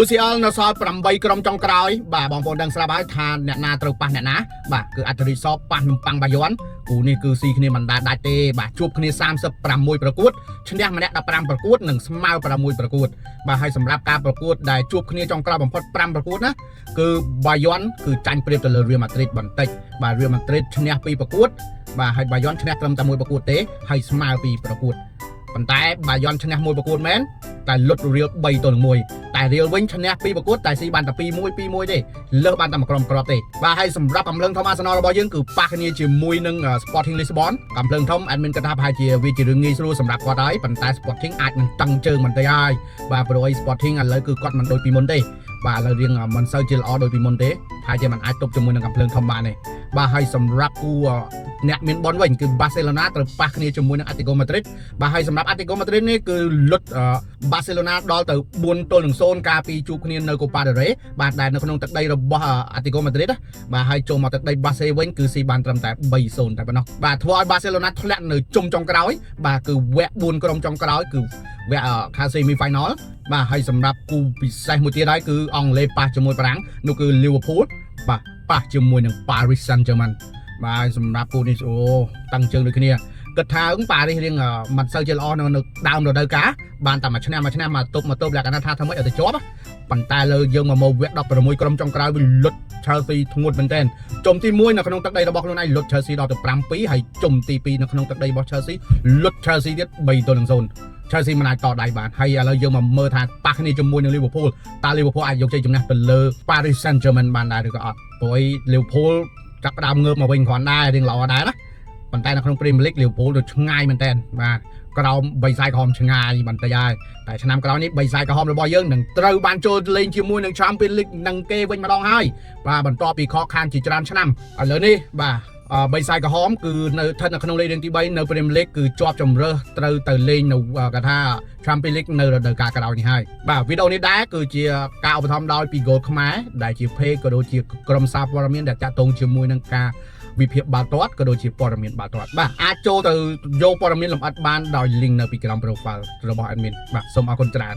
UCL នៅសល់8ក្រុមចុងក្រោយបាទបងប្អូនដឹងស្រាប់ហើយថាអ្នកណាត្រូវប៉ះអ្នកណាបាទគឺអត្តរីសបប៉ះនំប៉័ងបាយ័នគូនេះគឺស៊ីគ្នាមិនដាច់ទេបាទជួបគ្នា36ប្រកួតឈ្នះម្នាក់15ប្រកួតនិងស្មើ6ប្រកួតបាទហើយសម្រាប់ការប្រកួតដែលជួបគ្នាចុងក្រោយបំផុត5ប្រកួតណាគឺបាយ័នគឺចាញ់ប្រៀបទៅលើ Real Madrid បន្តិចបាទ Real Madrid ឈ្នះ2ប្រកួតបាទហើយបាយ័នឈ្នះត្រឹមតែ1ប្រកួតទេហើយស្មើ2ប្រកួតប៉ុន្តែបាយ័នឈ្នះ1ប្រកួតមែនតែលុត Real 3-1តែ Real វិញឈ្នះ2ប្រកួតតែស៊ីបានតែ2-1ទេលើសបានតែមួយក្រុមគ្រាប់ទេបាទហើយសម្រាប់កំភ្លើងធំ Arsenal របស់យើងគឺប៉ះគ្នាជាមួយនឹង Sporting Lisbon កំភ្លើងធំ admin គាត់ថាប្រហែលជាវាជារឿងងាយស្រួលសម្រាប់គាត់ហើយប៉ុន្តែ Sporting អាចនឹងតឹងជើងបន្តិចហើយបាទព្រោះ Sporting ឥឡូវគឺគាត់មិនដូចពីមុនទេបាទឥឡូវរៀងមិនសូវជាល្អដូចពីមុនទេហើយជាមិនអាចទប់ជាមួយនឹងកំភ្លើងធំបានទេបាទហើយសម្រាប់គូអ្នកមានបនវិញគឺ Barcelona ត្រូវប៉ះគ្នាជាមួយនឹង Atletico Madrid បាទហើយសម្រាប់ Atletico Madrid នេះគឺលុត Barcelona ដល់ទៅ4-0កាលពីជួបគ្នានៅ Copa del Rey បាទដែលនៅក្នុងទឹកដីរបស់ Atletico Madrid បាទហើយចូលមកទឹកដី Barca វិញគឺស៊ីបានត្រឹមតែ 3-0 តែប៉ុណ្ណោះបាទធ្វើឲ្យ Barcelona ធ្លាក់នៅជុំចុងក្រោយបាទគឺវគ្គ4ក្រុមចុងក្រោយគឺវគ្គ semi final បាទហើយសម្រាប់គូពិសេសមួយទៀតហើយគឺអង់គ្លេសប៉ះជាមួយបារាំងនោះគឺ Liverpool បាទប៉ះជាមួយនឹង Paris Saint-Germain បាទសម្រាប់គូនេះអូតាំងជើងដូចគ្នាគិតថាប៉ារីសរៀងមិនសូវជាល្អនៅដើមរដូវកាលបានតែមួយឆ្នាំមកទប់លក្ខណៈថាធ្វើម៉េចឲ្យទៅជាប់ប៉ុន្តែលើយើងមកវគ្គ16ក្រុមចុងក្រោយវិញលុត Chelsea ធ្ងន់មែនទែនជុំទី1នៅក្នុងទឹកដីរបស់ខ្លួនឯងលុត Chelsea ដល់ទៅ 5-2 ហើយជុំទី2នៅក្នុងទឹកដីរបស់ Chelsea លុត Chelsea ទៀត 3-0 Chelsea មិនអាចតដៃបានហើយឥឡូវយើងមកមើលថាប៉ះគ្នាជាមួយនឹង Liverpool តើ Liverpool អាចយកជ័យជំនះទៅលើ Paris Saint-Germain បានដែរឬក៏អត់ព្រោះ Liverpool ចាប់ផ្ដើមងើបមកវិញគ្រាន់ដែររៀងល្អដែរណាប៉ុន្តែនៅក្នុង Premier League Liverpool ទៅឆ្ងាយមែនតើបាទក្រោម3សាយក្រហមឆ្ងាយបន្តិចហើយតែឆ្នាំក្រោយនេះ3សាយក្រហមរបស់យើងនឹងត្រូវបានចូលលេងជាមួយនឹង Champions League នឹងគេវិញម្ដងហើយបាទបន្ទាប់ពីខកខានជាច្រើនឆ្នាំឥឡូវនេះបាទ3សាយក្រហមគឺនៅស្ថិតនៅក្នុងលេខរៀងទី3នៅ Premier League គឺជាប់ជំរើសត្រូវទៅលេងនៅគេថា Champions League នៅរដូវកាលក្រោយនេះហើយបាទវីដេអូនេះដែរគឺជាការឧបត្ថម្ភដោយពី Goal ខ្មែរដែលជា page ក៏ដូចជាក្រុមសារព័ត៌មានដែលតាក់ទងជាមួយនឹងការវិភាគបាល់ទាត់ក៏ដូចជាព័ត៌មានបាល់ទាត់បាទអាចចូលទៅយកព័ត៌មានលម្អិតបានដោយ link នៅពីក្រោម profile របស់ admin បាទសូមអរគុណច្រើន